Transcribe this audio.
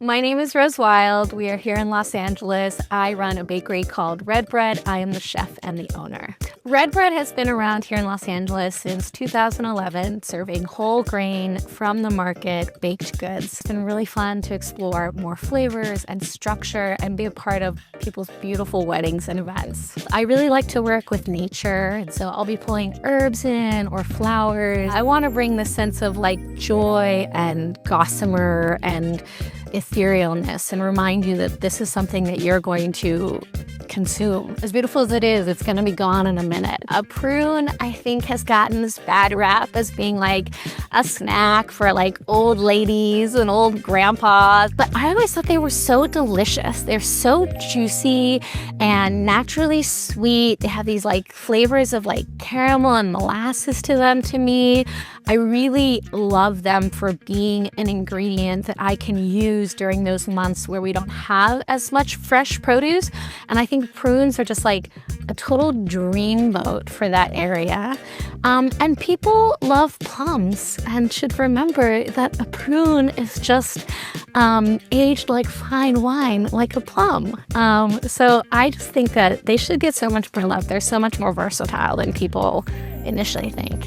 My name is Rose Wilde. We are here in Los Angeles. I run a bakery called Red Bread. I am the chef and the owner. Red Bread has been around here in Los Angeles since 2011, serving whole grain from the market baked goods. It's been really fun to explore more flavors and structure and be a part of people's beautiful weddings and events. I really like to work with nature, and so I'll be pulling herbs in or flowers. I want to bring the sense of joy and gossamer and etherealness and remind you that this is something that you're going to consume. As beautiful as it is, it's going to be gone in a minute. A prune, I think, has gotten this bad rap as being a snack for old ladies and old grandpas. But I always thought they were so delicious. They're so juicy and naturally sweet. They have these flavors of caramel and molasses to them to me. I really love them for being an ingredient that I can use during those months where we don't have as much fresh produce. And I think prunes are just a total dreamboat for that area. And people love plums and should remember that a prune is just aged like fine wine, like a plum. So I just think that they should get so much more love. They're so much more versatile than people initially think.